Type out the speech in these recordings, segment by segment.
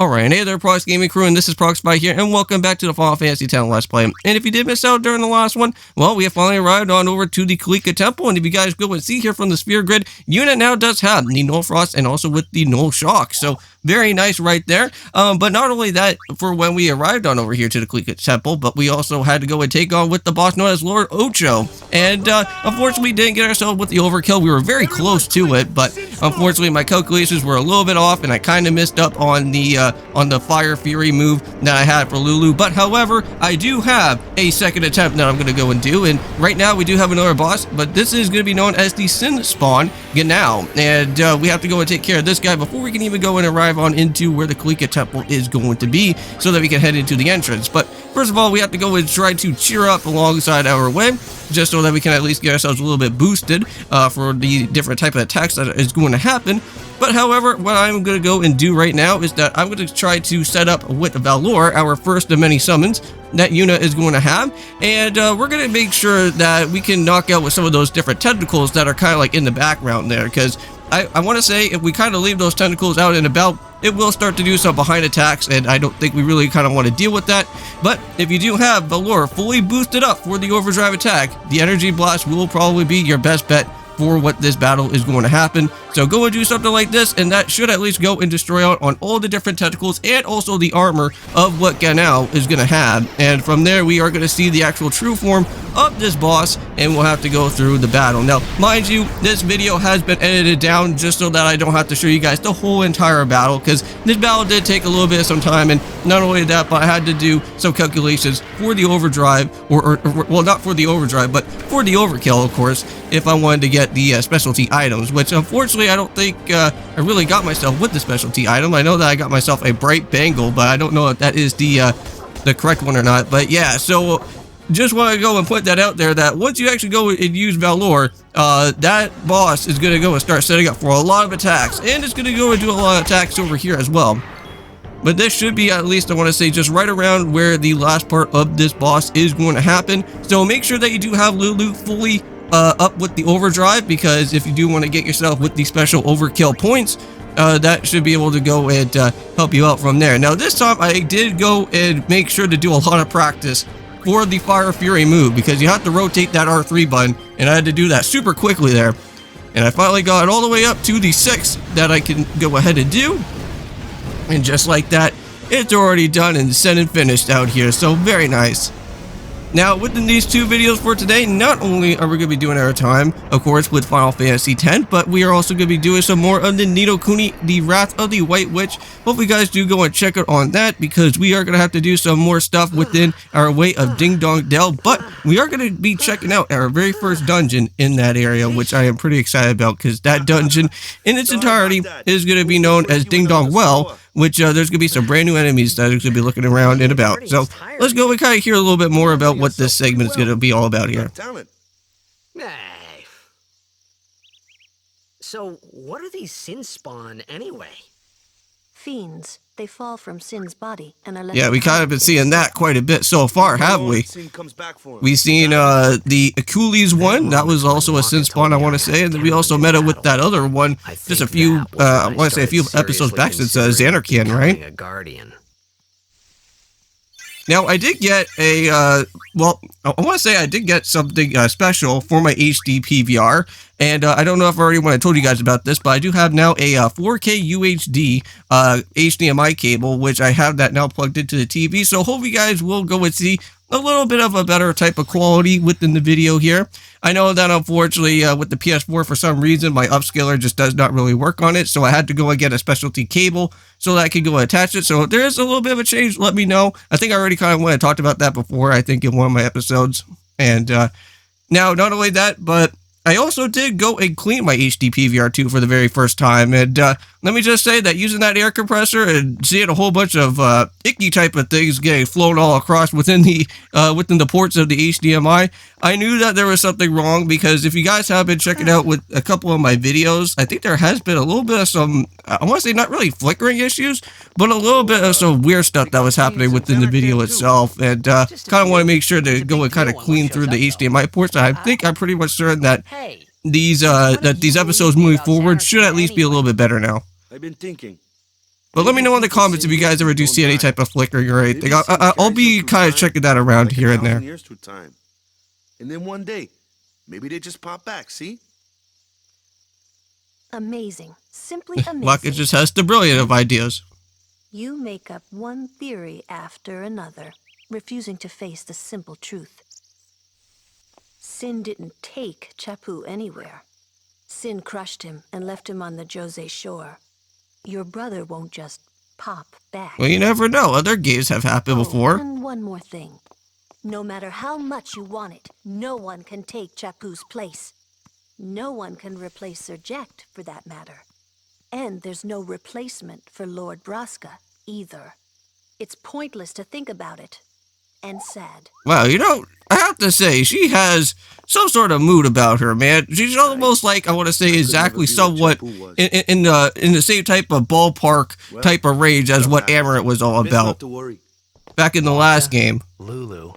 Alright, hey there Prox Gaming Crew, and this is Proxify here, and welcome back to the Final Fantasy X Let's Play. And if you did miss out during the last one, well, we have finally arrived on over to the Kilika Temple, and if you guys go and see here from the sphere grid, unit now does have the Null Frost and also with the Null Shock, so very nice right there. But not only that, for when we arrived on over here to the Kilika Temple, but we also had to go and take on with the boss known as Lord Ocho, and unfortunately we didn't get ourselves with the overkill. We were very close to it, but unfortunately my calculations were a little bit off, and I kind of missed up on the Fire Fury move that I had for Lulu. But however, I do have a second attempt that I'm going to go and do, and right now we do have another boss, but this is going to be known as the Sinpawn Genaux, and we have to go and take care of this guy before we can even go and arrive on into where the Kilika Temple is going to be, so that we can head into the entrance. But first of all, we have to go and try to cheer up alongside our way, just so that we can at least get ourselves a little bit boosted for the different type of attacks that is going to happen. But however, what I'm going to go and do right now is that I'm going to try to set up with Valor, our first of many summons that Yuna is going to have, and we're going to make sure that we can knock out with some of those different tentacles that are kind of like in the background there, because I want to say if we kind of leave those tentacles out and about, it will start to do some behind attacks, and I don't think we really kind of want to deal with that. But if you do have Valor fully boosted up for the overdrive attack, the energy blast will probably be your best bet for what this battle is going to happen. So go and do something like this, and that should at least go and destroy out on all the different tentacles and also the armor of what Genaux is going to have. And from there, we are going to see the actual true form of this boss, and we'll have to go through the battle. Now, mind you, this video has been edited down just so that I don't have to show you guys the whole entire battle, because this battle did take a little bit of some time, and not only that, but I had to do some calculations for the overdrive, or well, not for the overdrive, but for the overkill, of course, if I wanted to get the specialty items, which unfortunately I don't think I really got myself with the specialty item. I know that I got myself a bright bangle, but I don't know if that is the correct one or not. But yeah, so just want to go and put that out there, that once you actually go and use Valor, that boss is going to go and start setting up for a lot of attacks, and it's going to go and do a lot of attacks over here as well. But this should be, at least I want to say, just right around where the last part of this boss is going to happen. So make sure that you do have Lulu fully up with the overdrive, because if you do want to get yourself with the special overkill points, that should be able to go and help you out from there. Now this time I did go and make sure to do a lot of practice for the Fire Fury move, because you have to rotate that R3 button, and I had to do that super quickly there. And I finally got it all the way up to the 6 that I can go ahead and do, and just like that, it's already done and set and finished out here. So very nice. Now, within these two videos for today, not only are we going to be doing our time, of course, with Final Fantasy X, but we are also going to be doing some more of the Nidokuni, the Wrath of the White Witch. Hope you guys do go and check it on that, because we are going to have to do some more stuff within our way of Ding Dong Dell, but we are going to be checking out our very first dungeon in that area, which I am pretty excited about, because that dungeon in its entirety is going to be known as Ding Dong Well, which there's going to be some brand new enemies that are going to be looking around and about. So let's go and kind of hear a little bit more about what this segment is going to be all about here. So what are these Sinpawn anyway? Fiends. They fall from Sin's body and are left. Yeah, we kind of been seeing that quite a bit so far, haven't we? We've seen the Achilles one. That was also a Sinpawn, I want to say, and then we also met it with that other one just a few, I want to say a few episodes back since Xanarkian, right? Now, I did get a, well, I want to say I did get something special for my HD PVR, and I don't know if I already when I told you guys about this, but I do have now a 4K UHD HDMI cable, which I have that now plugged into the TV, so hope you guys will go and see a little bit of a better type of quality within the video here. I know that unfortunately with the PS4, for some reason, my upscaler just does not really work on it, so I had to go and get a specialty cable so that I could go and attach it. So if there is a little bit of a change, let me know. I think I already kind of went and talked about that before, I think in one of my episodes. And now, not only that, but I also did go and clean my HD PVR2 for the very first time, and let me just say that using that air compressor and seeing a whole bunch of icky type of things getting flown all across within the ports of the HDMI, I knew that there was something wrong, because if you guys have been checking out with a couple of my videos, I think there has been a little bit of some, I want to say not really flickering issues, but a little bit of some weird stuff that was happening within the video itself, and kind of want to make sure to go and kind of clean through the HDMI ports. I think I'm pretty much certain that these episodes moving forward should at least be a little bit better now. I've been thinking. But let me know in the comments if you guys ever do see any type of flickering or anything. I'll be kind of checking that around here and there. And then one day, maybe they just pop back, see? Amazing. Simply amazing. Rocket just has the brilliant of ideas. You make up one theory after another, refusing to face the simple truth. Sin didn't take Chappu anywhere. Sin crushed him and left him on the Jose shore. Your brother won't just pop back. Well, you never know. Other games have happened before. And one more thing. No matter how much you want it, no one can take Chappu's place. No one can replace Sir Jekt, for that matter. And there's no replacement for Lord Braska, either. It's pointless to think about it. And sad. Wow, you know, I have to say, she has some sort of mood about her, man. She's almost like, I want to say, exactly somewhat in the same type of ballpark type of range as what Amaranth was all about back in the last game. Lulu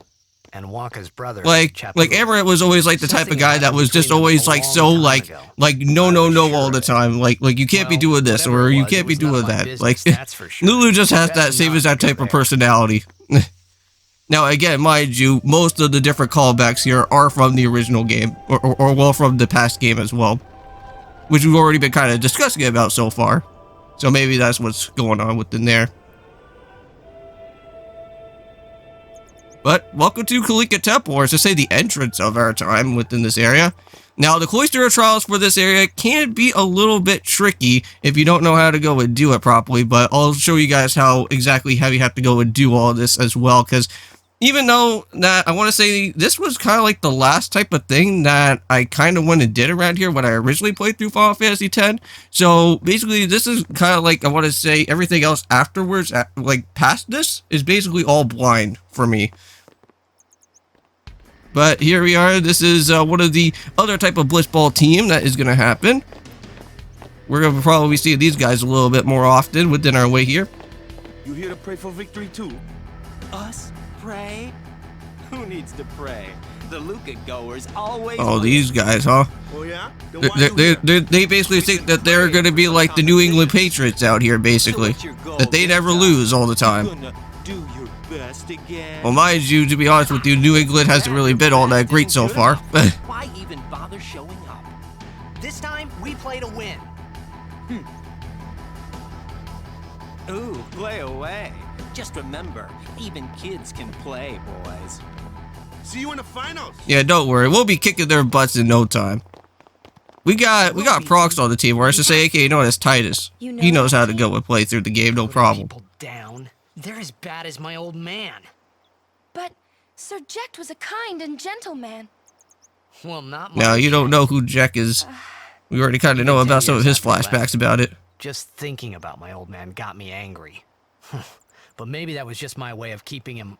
and Waka's brother. Like Amaranth was always like the type of guy that was just always like so like no all the time. Like you can't be doing this or you can't be doing that. Like Lulu just has that same as that type of personality. Now, again, mind you, most of the different callbacks here are from the original game, or well, from the past game as well, which we've already been kind of discussing about so far. So maybe that's what's going on within there. But welcome to Kilika Temple, or to say the entrance of our time within this area. Now, the Cloister of Trials for this area can be a little bit tricky if you don't know how to go and do it properly, but I'll show you guys how exactly how you have to go and do all of this as well, because even though that I want to say this was kind of like the last type of thing that I kind of went and did around here when I originally played through Final Fantasy X. So basically this is kind of like, I want to say everything else afterwards, like past this, is basically all blind for me. But here we are. This is one of the other type of Blitzball team that is going to happen. We're going to probably see these guys a little bit more often within our way here. You here to pray for victory too? Us? Pray? Who needs to pray? The Luca goers always. Oh, these guys, huh? Oh yeah? They basically think that they're going to be like the New England Patriots out here, basically. That they never lose all the time. Do your best again. Well, mind you, to be honest with you, New England hasn't really been all that great so far. Why even bother showing up? This time, we play to win. Ooh, play away. Just remember, even kids can play, boys. See you in the finals. Yeah, don't worry. We'll be kicking their butts in no time. We got Prox on the team, or I should say, aka known as Titus. He knows how to go and play through the game, no problem. Down. They're as bad as my old man. But Sir Jekt was a kind and gentle man. Well, not Now, you don't know who Jack is. We already kind of know about some of his flashbacks about it. Just thinking about my old man got me angry. But maybe that was just my way of keeping him...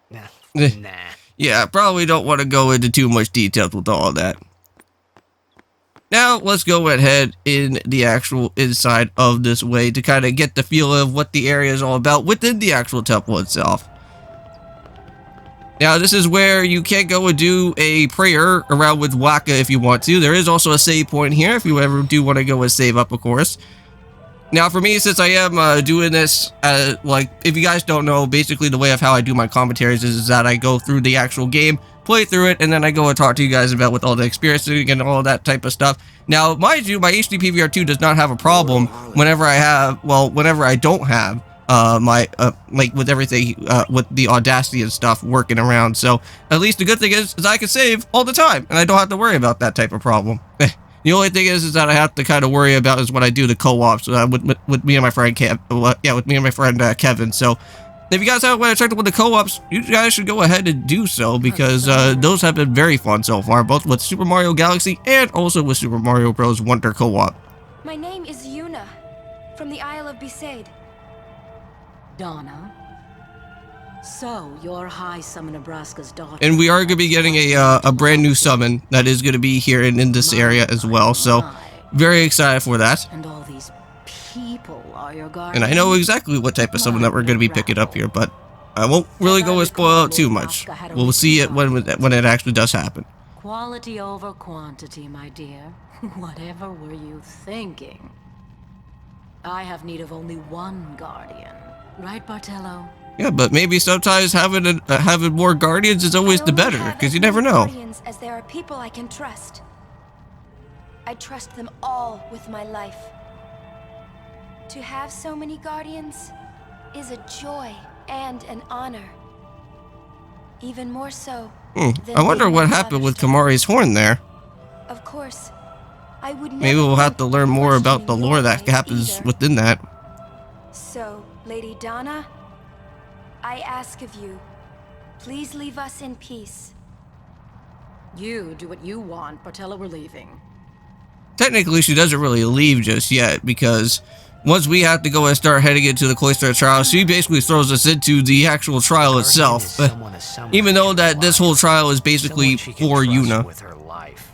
Nah. Yeah, probably don't want to go into too much details with all of that. Now, let's go ahead in the actual inside of this way to kind of get the feel of what the area is all about within the actual temple itself. Now, this is where you can go and do a prayer around with Waka if you want to. There is also a save point here if you ever do want to go and save up, of course. Now, for me, since I am doing this, like, if you guys don't know, basically the way of how I do my commentaries is that I go through the actual game, play through it, and then I go and talk to you guys about with all the experiencing and all that type of stuff. Now, mind you, my HD PVR2 does not have a problem whenever I have, well, whenever I don't have my, like, with everything, with the Audacity and stuff working around. So, at least the good thing is I can save all the time, and I don't have to worry about that type of problem. The only thing is that I have to kind of worry about is when I do the co-ops with me and my friend Kevin. So if you guys haven't checked out with the co-ops, you guys should go ahead and do so because those have been very fun so far, both with Super Mario Galaxy and also with Super Mario Bros. Wonder co-op. My name is Yuna, from the Isle of Besaid. Donna. So, you're High Summoner Braska's daughter. And we are going to be getting a brand new summon that is going to be here in this area as well. So, very excited for that. And all these people are your guardians. And I know exactly what type of summon that we're going to be picking up here, but I won't really go and spoil it too much. We'll see it when it actually does happen. Quality over quantity, my dear. Whatever were you thinking? I have need of only one guardian. Right, Bartello? Yeah, but maybe sometimes having more guardians is always the better, because you never know. Guardians as there are people I can trust. I trust them all with my life. To have so many guardians is a joy and an honor. Even more so. I wonder what happened with Kamari's horn there. Of course, I would never. Maybe we'll have to think learn of more about the questioning lore your that ways happens either. within that. So, Lady Donna, I ask of you, please leave us in peace. You do what you want, Bartello, we're leaving. Technically, she doesn't really leave just yet, because once we have to go and start heading into the Cloister trial, she basically throws us into the actual trial itself. Even though that this whole trial is basically for Yuna. With her life.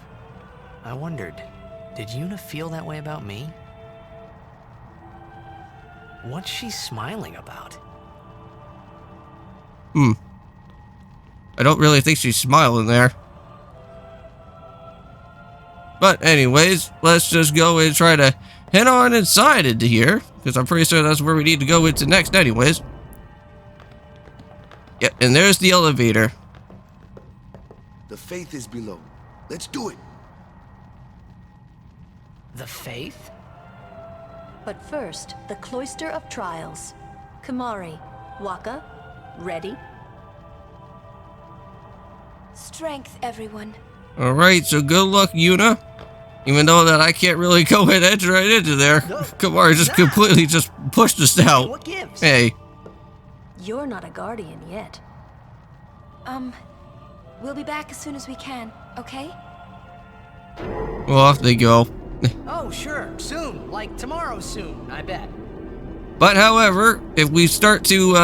I wondered, did Yuna feel that way about me? What's she smiling about? I don't really think she's smiling there. But anyways, let's just go and try to head on inside into here, because I'm pretty sure that's where we need to go into next anyways. Yep, and there's the elevator. The faith is below. Let's do it. The faith? But first, the Cloister of Trials. Kamari, Waka, ready? Strength, everyone. Alright, so good luck, Yuna. Even though that I can't really go and enter right into there. Kamari just completely just pushed us out. What gives? Hey. You're not a guardian yet. We'll be back as soon as we can, okay? Well, off they go. Oh, sure. Soon. Like tomorrow soon, I bet. But however, if we start to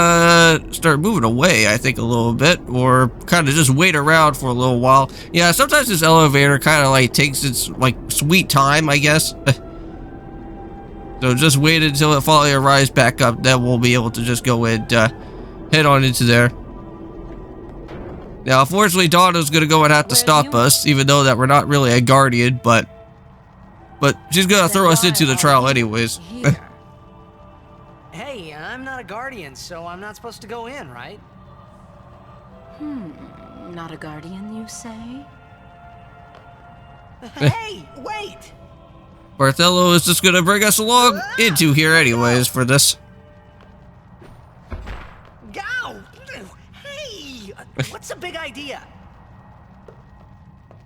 start moving away, I think a little bit, or kind of just wait around for a little while. Yeah, sometimes this elevator kind of like takes its like sweet time, I guess. So just wait until it finally arrives back up, then we'll be able to just go and head on into there. Now, unfortunately, Donna's gonna go and have to stop us, even though that we're not really a guardian, but she's gonna throw us into the trial anyways. Here. Hey, I'm not a guardian, so I'm not supposed to go in, right? Not a guardian, you say? Hey, wait! Bartello is just gonna bring us along into here anyways for this. Go! Hey! What's the big idea?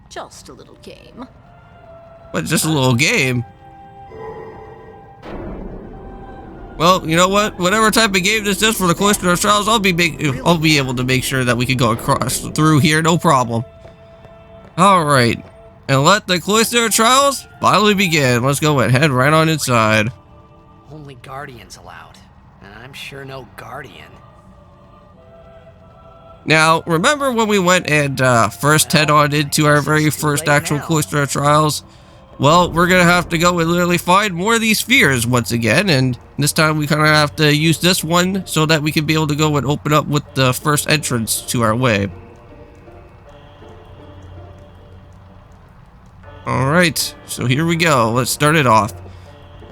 Just a little game. But just a little game. Well, you know what? Whatever type of game this is for the Cloister of Trials, I'll be able to make sure that we can go across through here, no problem. All right, and let the Cloister of Trials finally begin. Let's go and head right on inside. Only guardians allowed, and I'm sure no guardian. Now, remember when we went and first head on into our very first actual Cloister of Trials? Well, we're gonna have to go and literally find more of these spheres once again, and this time we kind of have to use this one so that we can be able to go and open up with the first entrance to our way. Alright, so here we go. Let's start it off.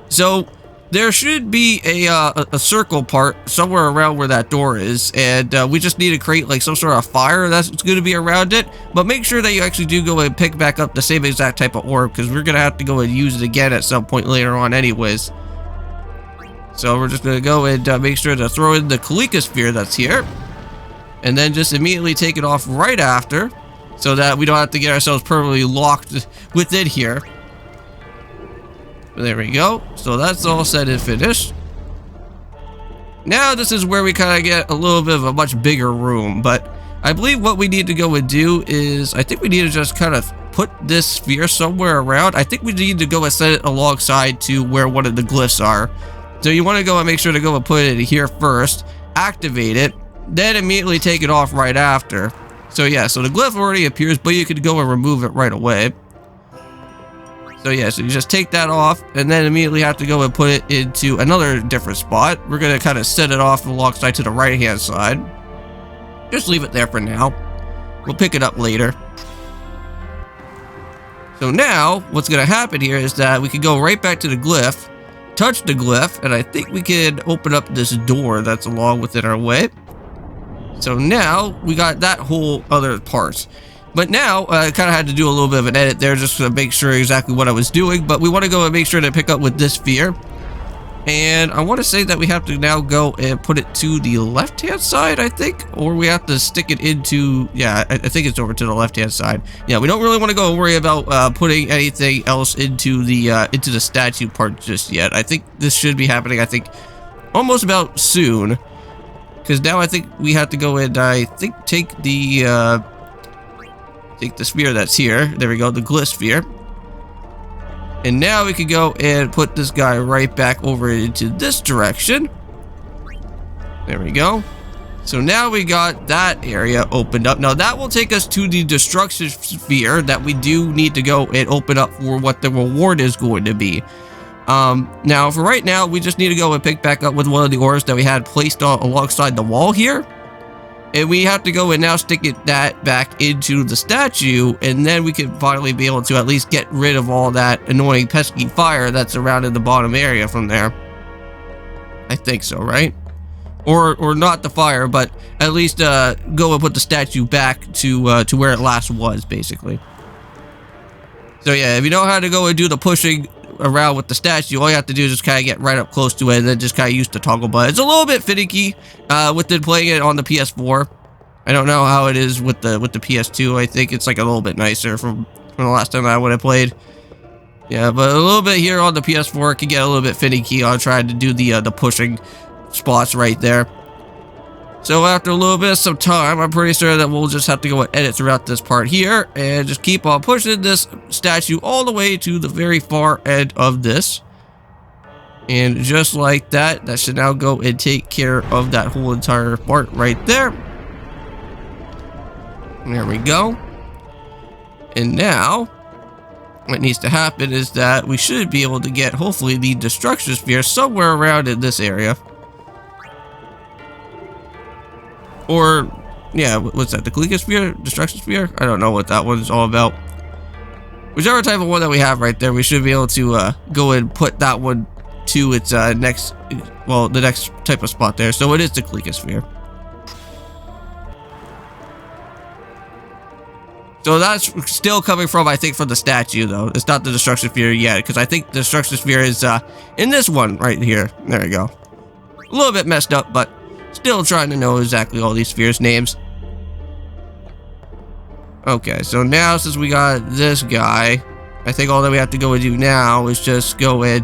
So, there should be a circle part somewhere around where that door is, and we just need to create like some sort of fire that's going to be around it, but make sure that you actually do go and pick back up the same exact type of orb, because we're going to have to go and use it again at some point later on anyways. So we're just going to go and make sure to throw in the Kilika sphere that's here, and then just immediately take it off right after, so that we don't have to get ourselves permanently locked within here. There we go. So that's all set and finished. Now this is where we kind of get a little bit of a much bigger room, but I believe what we need to go and do is, I think we need to just kind of put this sphere somewhere around. I think we need to go and set it alongside to where one of the glyphs are. So you want to go and make sure to go and put it here first, activate it, then immediately take it off right after. So yeah, so the glyph already appears, but you could go and remove it right away. So yeah, so you just take that off, and then immediately have to go and put it into another different spot. We're going to kind of set it off alongside to the right-hand side. Just leave it there for now. We'll pick it up later. So now, what's going to happen here is that we can go right back to the glyph, touch the glyph, and I think we can open up this door that's along within our way. So now we got that whole other part. But now I kind of had to do a little bit of an edit there just to make sure exactly what I was doing. But we want to go and make sure to pick up with this sphere. And I want to say that we have to now go and put it to the left-hand side, I think. Or we have to stick it into... Yeah, I think it's over to the left-hand side. Yeah, we don't really want to go and worry about putting anything else into the statue part just yet. I think this should be happening, I think, almost about soon. Because now I think we have to go and, I think, take the sphere that's here. There we go, the glyph sphere. And now we can go and put this guy right back over into this direction. There we go. So now we got that area opened up. Now that will take us to the destruction sphere that we do need to go and open up for what the reward is going to be. Now for right now, we just need to go and pick back up with one of the ores that we had placed alongside the wall here. And we have to go and now stick that back into the statue, and then we can finally be able to at least get rid of all that annoying pesky fire that's surrounded the bottom area from there. I think so, right? Or not the fire, but at least go and put the statue back to where it last was, basically. So yeah, if you know how to go and do the pushing around with the statue, all you have to do is just kind of get right up close to it and then just kind of use the toggle button. It's a little bit finicky with playing it on the PS4. I don't know how it is with the PS2. I think it's like a little bit nicer from the last time I would have played. Yeah, but a little bit here on the PS4 can get a little bit finicky on trying to do the pushing spots right there. So after a little bit of some time, I'm pretty sure that we'll just have to go and edit throughout this part here and just keep on pushing this statue all the way to the very far end of this. And just like that, that should now go and take care of that whole entire part right there. There we go. And now, what needs to happen is that we should be able to get, hopefully, the destruction sphere somewhere around in this area. Or, yeah, what's that? The Kilika sphere? Destruction sphere? I don't know what that one's all about. Whichever type of one that we have right there, we should be able to go and put that one to its next, well, the next type of spot there. So it is the Kilika sphere. So that's still coming from, I think, from the statue, though. It's not the destruction sphere yet, because I think the destruction sphere is in this one right here. There we go. A little bit messed up, but still trying to know exactly all these spheres' names. Okay, so now since we got this guy, I think all that we have to go and do now is just go and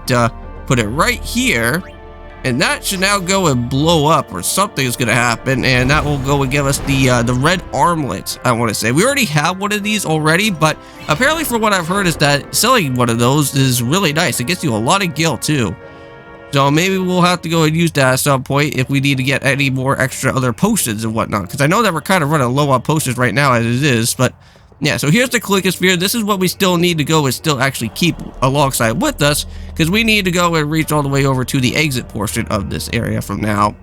put it right here. And that should now go and blow up, or something is going to happen, and that will go and give us the red armlet, I want to say. We already have one of these already, but apparently from what I've heard is that selling one of those is really nice. It gets you a lot of gil, too. So maybe we'll have to go and use that at some point if we need to get any more extra other potions and whatnot, because I know that we're kind of running low on potions right now as it is, but yeah, so here's the Kilika sphere. This is what we still need to go and still actually keep alongside with us, because we need to go and reach all the way over to the exit portion of this area from now.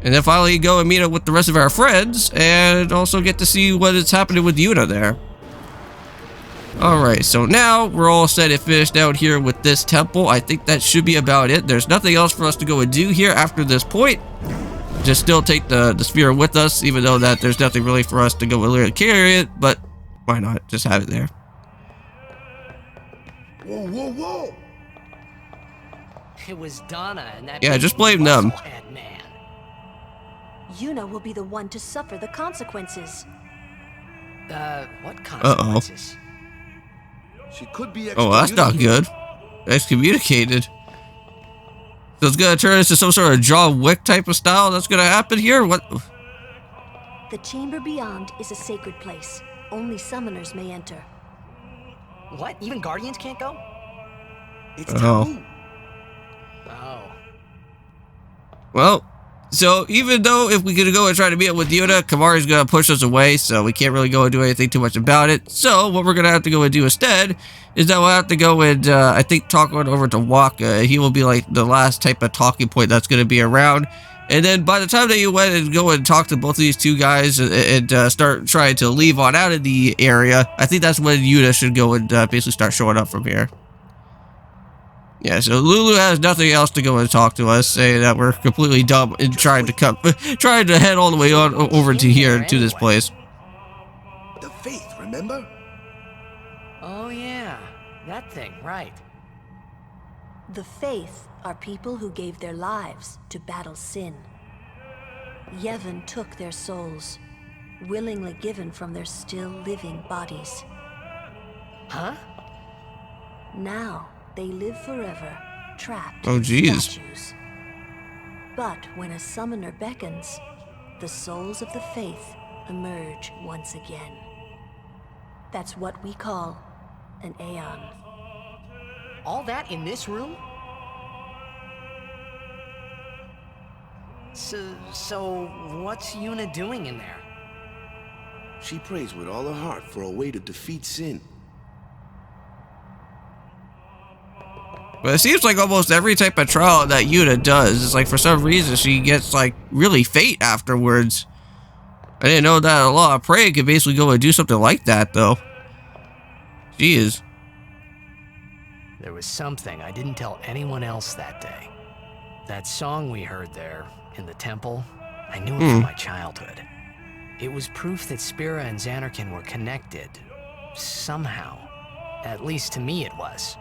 And then finally go and meet up with the rest of our friends, and also get to see what is happening with Yuna there. Alright, so now we're all set and finished out here with this temple. I think that should be about it. There's nothing else for us to go and do here after this point. Just still take the sphere with us, even though that there's nothing really for us to go and literally carry it, but why not? Just have it there. Whoa, whoa, whoa! It was Donna and that. Yeah, just blame them. Man. Yuna will be the one to suffer the consequences. What consequences? She could be. Oh, that's not good. Excommunicated. So it's gonna turn into some sort of John Wick type of style that's gonna happen here? What? The chamber beyond is a sacred place. Only summoners may enter. What? Even guardians can't go? It's taboo. Oh. Well, so even though if we could go and try to meet up with Yuna, Kamari's gonna push us away, so we can't really go and do anything too much about it. So what we're gonna have to go and do instead is that we'll have to go and I think talk on over to Waka. He will be like the last type of talking point that's gonna be around. And then by the time that you went and go and talk to both of these two guys and start trying to leave on out of the area, I think that's when Yuna should go and basically start showing up from here. Yeah, so Lulu has nothing else to go and talk to us, saying that we're completely dumb and trying to head all the way on over to here to this place. The faith, remember? Oh yeah, that thing, right. The Faith are people who gave their lives to battle sin. Yevon took their souls, willingly given from their still living bodies. Huh? Now they live forever, trapped Oh, in jeez. statues. But when a summoner beckons, the souls of the Faith emerge once again. That's what we call an Aeon. All that in this room? So what's Yuna doing in there? She prays with all her heart for a way to defeat sin. But it seems like almost every type of trial that Yuna does is like for some reason she gets like really fate afterwards. I didn't know that a lot of praying could basically go and do something like that though. Jeez. There was something I didn't tell anyone else that day. That song we heard there in the temple, I knew it from my childhood. It was proof that Spira and Xanarkin were connected. Somehow. At least to me it was.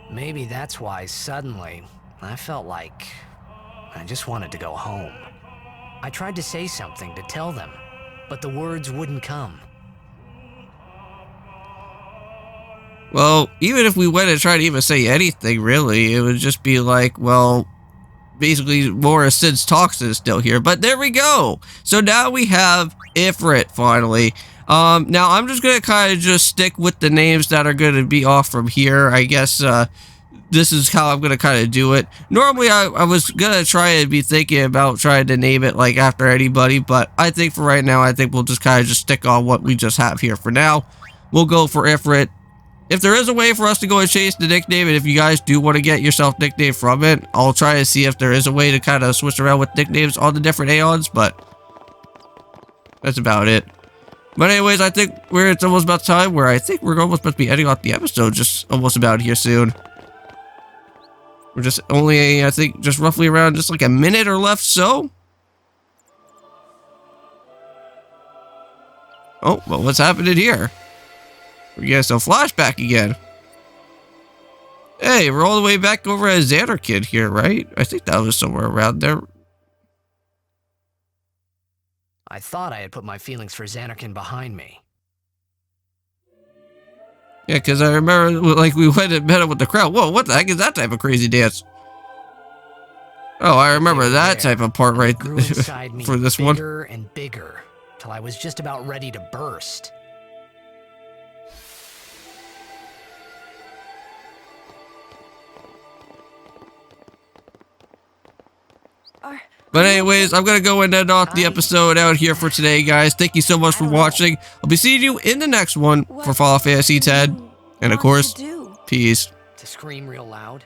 Maybe that's why suddenly I felt like I just wanted to go home. I tried to say something to tell them, but the words wouldn't come. Well, even if we went and tried to even say anything, really, it would just be like, well, basically more of Sid's toxin still here. But there we go. So now we have Ifrit finally. Now I'm just gonna kind of just stick with the names that are gonna be off from here. I guess this is how I'm gonna kind of do it. Normally I was gonna try and be thinking about trying to name it like after anybody, but I think for right now I think we'll just kind of just stick on what we just have here for now. We'll go for Ifrit. If there is a way for us to go and chase the nickname, and if you guys do want to get yourself nickname from it, I'll try to see if there is a way to kind of switch around with nicknames on the different Aeons, but that's about it. But anyways, I think it's almost about time where I think we're almost about to be ending off the episode just almost about here soon. We're just only, I think, just roughly around just like a minute or left so. Oh, well, what's happening here? We get some flashback again. Hey, we're all the way back over at Xanarkin here, right? I think that was somewhere around there. I thought I had put my feelings for Xanarkin behind me. Yeah, because I remember, like, we went and met up with the crowd. Whoa, what the heck is that type of crazy dance? Oh, I remember that type of part right Grew inside me for this one. bigger and bigger, till I was just about ready to burst. But anyways, I'm going to go and end off the episode out here for today, guys. Thank you so much for watching. I'll be seeing you in the next one for Final Fantasy X. And of course, peace. To scream real loud.